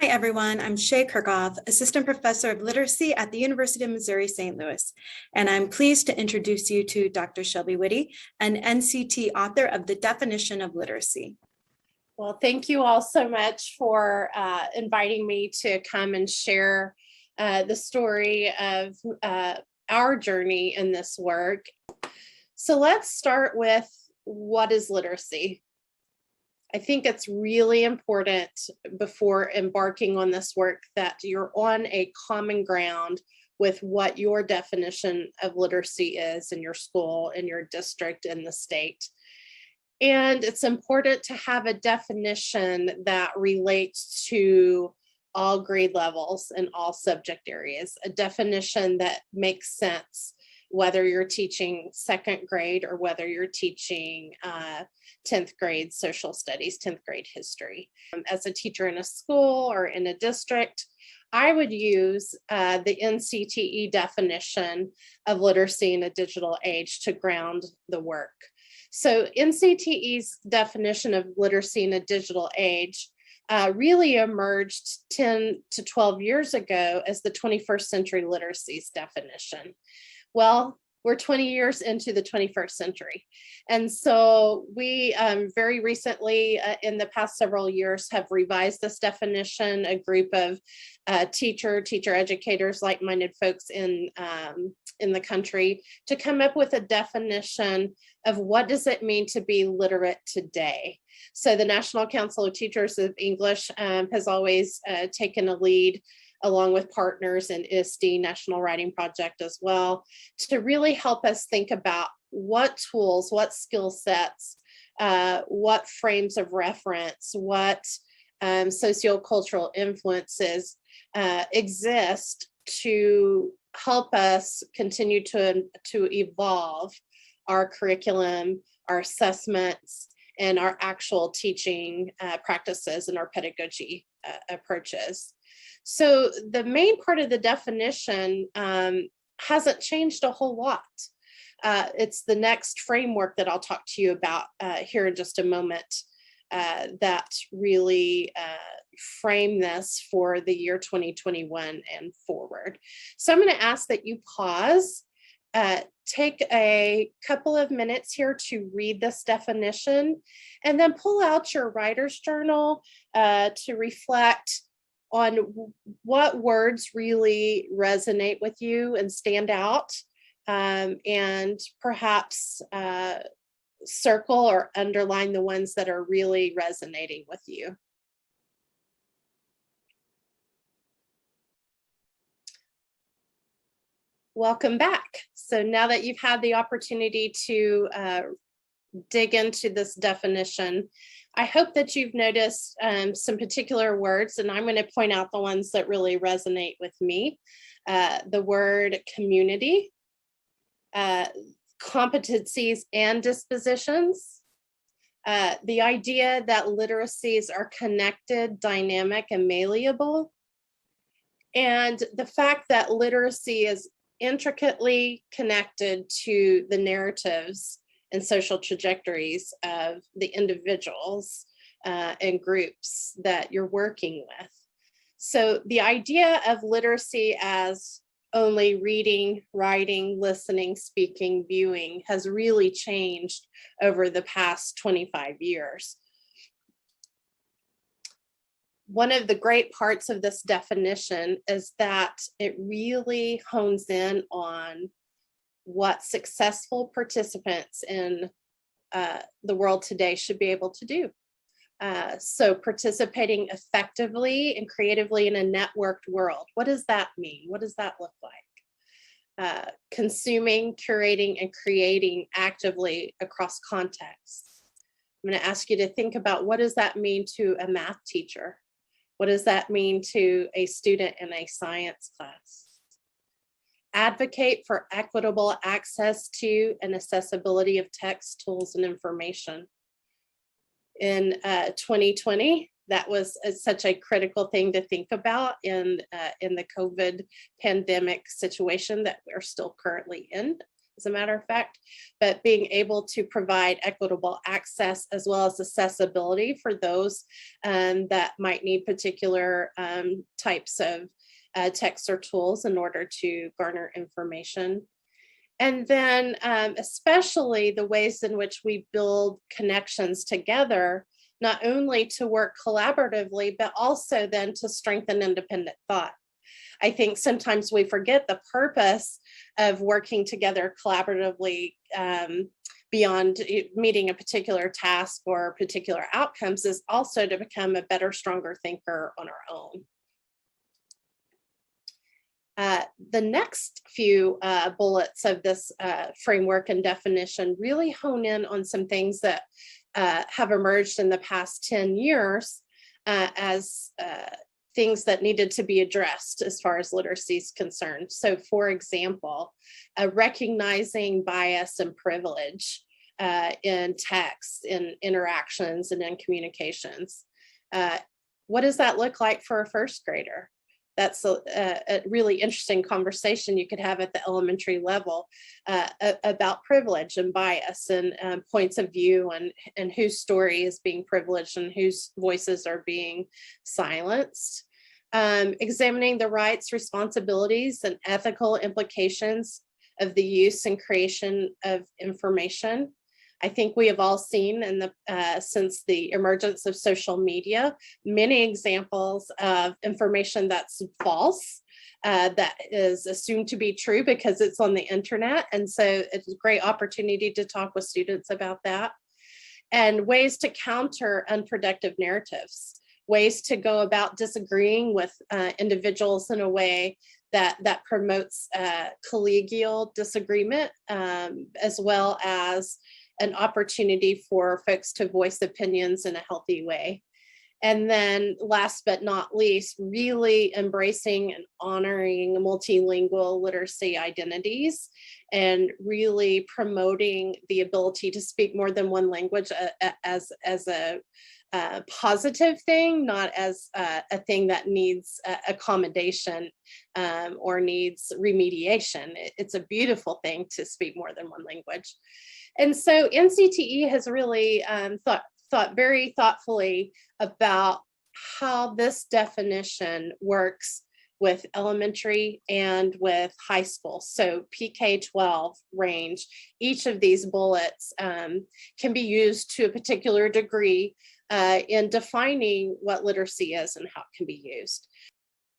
Hi, everyone. I'm Shay Kirchhoff, Assistant Professor of Literacy at the University of Missouri, St. Louis. And I'm pleased to introduce you to Dr. Shelbie Witte, an NCTE author of The Definition of Literacy. Well, thank you all so much for inviting me to come and share the story of our journey in this work. So let's start with, what is literacy? I think it's really important before embarking on this work that you're on a common ground with what your definition of literacy is in your school, in your district, in the state. And it's important to have a definition that relates to all grade levels and all subject areas, a definition that makes sense whether you're teaching second grade or whether you're teaching 10th grade social studies, 10th grade history. As a teacher in a school or in a district, I would use the NCTE definition of literacy in a digital age to ground the work. So NCTE's definition of literacy in a digital age really emerged 10 to 12 years ago as the 21st century literacies definition. Well, we're 20 years into the 21st century. And so we very recently, in the past several years, have revised this definition, a group of teacher educators, like-minded folks in the country, to come up with a definition of what does it mean to be literate today. So the National Council of Teachers of English has always taken a lead, along with partners in ISTE, National Writing Project as well, to really help us think about what tools, what skill sets, what frames of reference, what sociocultural influences exist to help us continue to evolve our curriculum, our assessments, and our actual teaching practices and our pedagogy approaches. So the main part of the definition hasn't changed a whole lot. It's the next framework that I'll talk to you about here in just a moment that really frame this for the year 2021 and forward. So I'm going to ask that you pause, take a couple of minutes here to read this definition, and then pull out your writer's journal to reflect on what words really resonate with you and stand out, and perhaps circle or underline the ones that are really resonating with you. Welcome back. So now that you've had the opportunity to dig into this definition, I hope that you've noticed some particular words, and I'm going to point out the ones that really resonate with me. The word community, competencies and dispositions, the idea that literacies are connected, dynamic, and malleable, and the fact that literacy is intricately connected to the narratives and social trajectories of the individuals and groups that you're working with. So the idea of literacy as only reading, writing, listening, speaking, viewing has really changed over the past 25 years. One of the great parts of this definition is that it really hones in on what successful participants in the world today should be able to do. So participating effectively and creatively in a networked world. What does that mean? What does that look like? Consuming, curating, and creating actively across contexts. I'm going to ask you to think about, what does that mean to a math teacher? What does that mean to a student in a science class? Advocate for equitable access to and accessibility of text, tools, and information. In 2020, that was such a critical thing to think about in the COVID pandemic situation that we're still currently in. as a matter of fact, but being able to provide equitable access as well as accessibility for those that might need particular types of texts or tools in order to garner information. And then especially the ways in which we build connections together, not only to work collaboratively, but also then to strengthen independent thought. I think sometimes we forget the purpose of working together collaboratively beyond meeting a particular task or particular outcomes is also to become a better, stronger thinker on our own. The next few bullets of this framework and definition really hone in on some things that have emerged in the past 10 years as things that needed to be addressed as far as literacy is concerned. So for example, recognizing bias and privilege in text, in interactions, and in communications. What does that look like for a first grader? That's a really interesting conversation you could have at the elementary level about privilege and bias and points of view and whose story is being privileged and whose voices are being silenced. Examining the rights, responsibilities, and ethical implications of the use and creation of information. I think we have all seen in the since the emergence of social media, many examples of information that's false, that is assumed to be true because it's on the internet. And so it's a great opportunity to talk with students about that. And ways to counter unproductive narratives, ways to go about disagreeing with individuals in a way that promotes collegial disagreement, as well as an opportunity for folks to voice opinions in a healthy way. And then last but not least, really embracing and honoring multilingual literacy identities and really promoting the ability to speak more than one language as a positive thing, not as a thing that needs accommodation or needs remediation. It's a beautiful thing to speak more than one language. And so NCTE has really thought very thoughtfully about how this definition works with elementary and with high school. So PK-12 range, each of these bullets can be used to a particular degree in defining what literacy is and how it can be used.